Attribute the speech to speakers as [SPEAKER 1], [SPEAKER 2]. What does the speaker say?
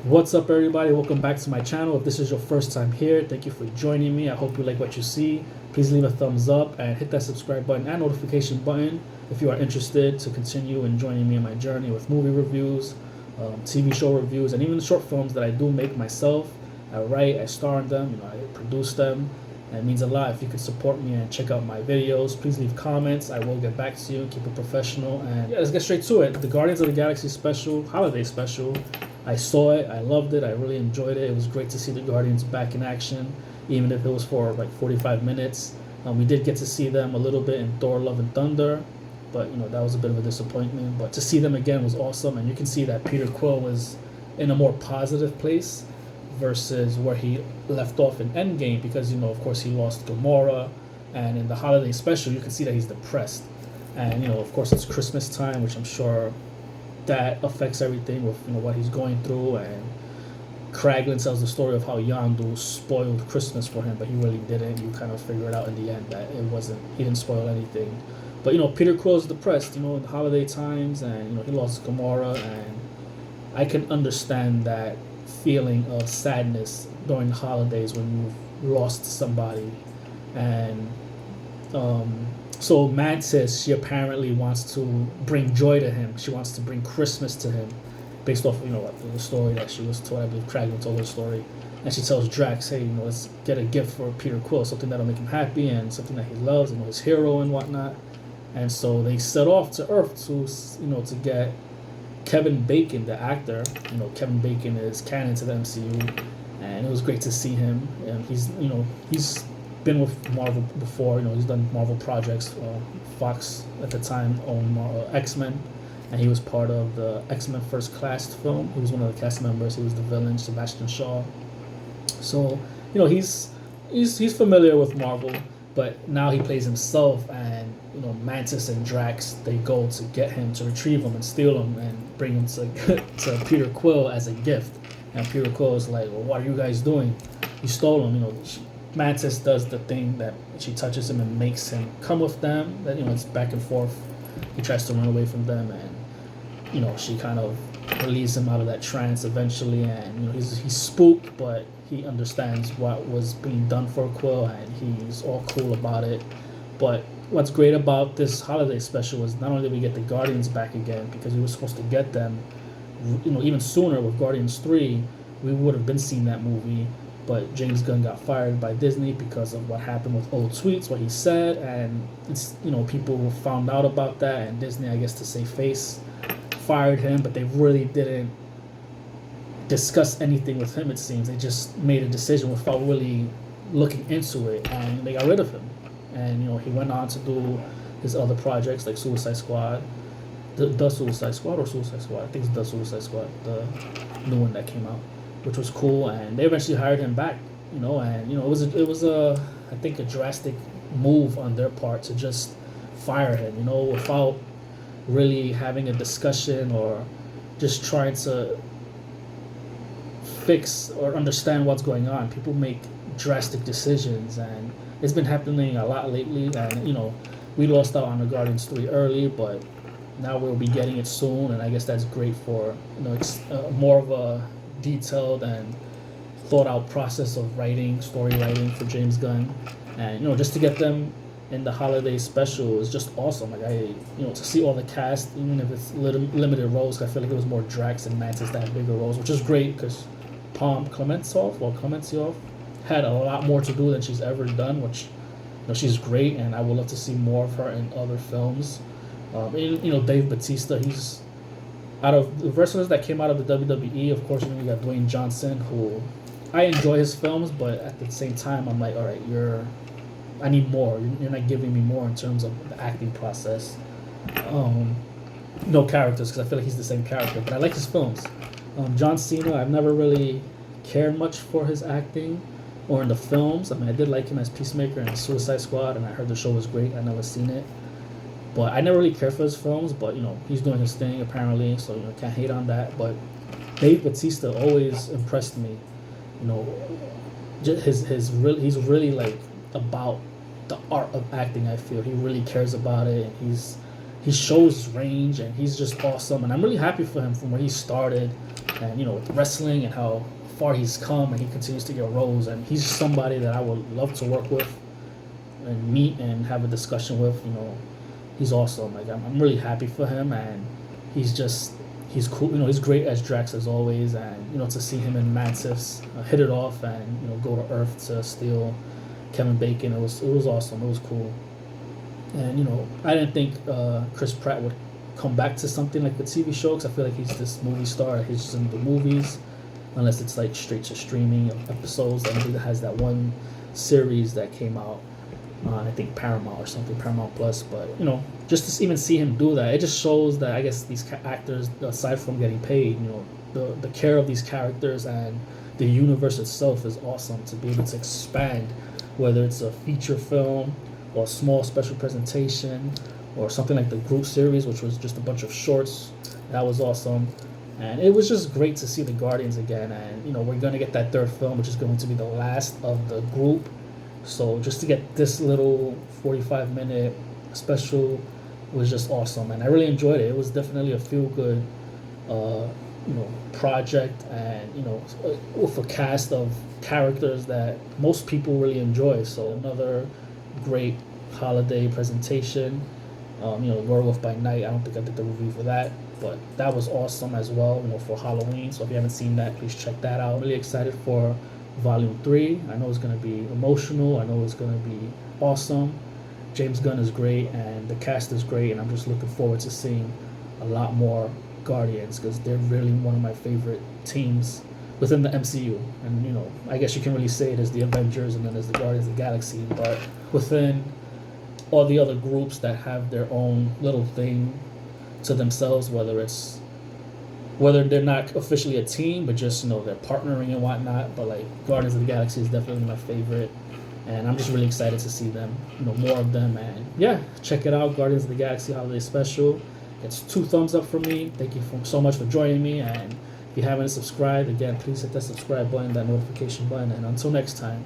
[SPEAKER 1] What's up, everybody? Welcome back to my channel. If this is your first time here, thank you for joining me. I hope you like what you see. Please leave a thumbs up and hit that subscribe button and notification button if you are interested to continue in joining me in my journey with movie reviews, TV show reviews, and even the short films that I do make myself. I write, I star in them, I produce them. And it means a lot if you could support me and check out my videos. Please leave comments. I will get back to you. Keep it professional. And yeah, let's get straight to it. The Guardians of the Galaxy special, holiday special. I saw it. I loved it. I really enjoyed it. It was great to see the Guardians back in action, even if it was for like 45 minutes. We did get to see them a little bit in Thor: Love and Thunder, but that was a bit of a disappointment. But to see them again was awesome, and you can see that Peter Quill was in a more positive place versus where he left off in Endgame, because of course he lost Gamora, and in the holiday special you can see that he's depressed, and of course it's Christmas time, which I'm sure that affects everything with what he's going through. And Kraglin tells the story of how Yondu spoiled Christmas for him, but he really didn't. You kind of figure it out in the end that he didn't spoil anything. But Peter Quill's depressed, in the holiday times, and he lost Gamora, and I can understand that feeling of sadness during the holidays when you've lost somebody. And so Mantis, she apparently wants to bring joy to him. She wants to bring Christmas to him, based off the story that she was told. I believe Kraglin told her story, and she tells Drax, "Hey, let's get a gift for Peter Quill, something that'll make him happy and something that he loves, his hero and whatnot." And so they set off to Earth to get Kevin Bacon, the actor. Kevin Bacon is canon to the MCU, and it was great to see him. And he's been with Marvel before. He's done Marvel projects. Fox at the time owned X-Men, and he was part of the X-Men First Class film. He was one of the cast members. He was the villain, Sebastian Shaw. So he's familiar with Marvel, but now he plays himself, and Mantis and Drax, they go to get him, to retrieve him and steal him and bring him to Peter Quill as a gift. And Peter Quill is like, "Well, what are you guys doing? You stole him." Mantis does the thing that she touches him and makes him come with them. That it's back and forth. He tries to run away from them, and she kind of releases him out of that trance eventually. And he's spooked, but he understands what was being done for Quill, and he's all cool about it. But what's great about this holiday special is not only did we get the Guardians back again, because we were supposed to get them even sooner with Guardians 3. We would have been seeing that movie, but James Gunn got fired by Disney because of what happened with old tweets, what he said, and people found out about that, and Disney, I guess to save face, fired him. But they really didn't discuss anything with him. It seems they just made a decision without really looking into it, and they got rid of him. And he went on to do his other projects like Suicide Squad, the Suicide Squad or Suicide Squad. I think it's the Suicide Squad, the new one that came out, which was cool. And they eventually hired him back, and it was I think a drastic move on their part to just fire him, without really having a discussion or just trying to fix or understand what's going on. People make drastic decisions, and it's been happening a lot lately. And we lost out on the Guardians 3 early, but now we'll be getting it soon, and I guess that's great for it's more of a detailed and thought out process of story writing for James Gunn. And just to get them in the holiday special is just awesome. Like to see all the cast, even if it's limited roles, I feel like it was more Drax and Mantis that had bigger roles, which is great, because Palm Clementieff had a lot more to do than she's ever done, which she's great, and I would love to see more of her in other films. Dave Bautista, he's out of the wrestlers that came out of the WWE. Of course, you got Dwayne Johnson, who I enjoy his films, but at the same time, I'm like, all right, I need more. You're not giving me more in terms of the acting process. No characters, because I feel like he's the same character, but I like his films. John Cena, I've never really cared much for his acting or in the films. I did like him as Peacemaker in Suicide Squad, and I heard the show was great. I never seen it, but I never really cared for his films. But he's doing his thing apparently, so can't hate on that. But Dave Bautista always impressed me. He's really like about the art of acting. I feel he really cares about it. he shows range, and he's just awesome. And I'm really happy for him from where he started, and with wrestling and how far he's come, and he continues to get roles. And he's just somebody that I would love to work with and meet and have a discussion with. He's awesome. Like I'm really happy for him, and he's cool. He's great as Drax as always, and to see him and Mantis hit it off, and go to Earth to steal Kevin Bacon. It was awesome. It was cool. And I didn't think Chris Pratt would come back to something like the TV show, because I feel like he's this movie star. He's just in the movies, unless it's like straight to streaming episodes. I believe it has that one series that came out on, I think, Paramount or something, Paramount Plus. But just to even see him do that, it just shows that I guess these actors, aside from getting paid, the care of these characters and the universe itself is awesome. To be able to expand, whether it's a feature film or a small special presentation, or something like the group series, which was just a bunch of shorts. That was awesome. And it was just great to see the Guardians again. And, we're going to get that third film, which is going to be the last of the group. So just to get this little 45-minute special was just awesome. And I really enjoyed it. It was definitely a feel-good, project. And, with a cast of characters that most people really enjoy. So another great holiday presentation. Werewolf by Night, I don't think I did the review for that, but that was awesome as well, for Halloween. So if you haven't seen that, please check that out. I'm really excited for Volume 3. I know it's going to be emotional. I know it's going to be awesome. James Gunn is great, and the cast is great, and I'm just looking forward to seeing a lot more Guardians, because they're really one of my favorite teams within the MCU. And, I guess you can really say it as the Avengers and then as the Guardians of the Galaxy, but within all the other groups that have their own little thing to themselves, whether they're not officially a team, but just they're partnering and whatnot. But like Guardians of the Galaxy is definitely my favorite, and I'm just really excited to see them, more of them. And yeah, check it out, Guardians of the Galaxy Holiday Special. It's 2 thumbs up from me. Thank you so much for joining me, and if you haven't subscribed, again, please hit that subscribe button, that notification button, and until next time.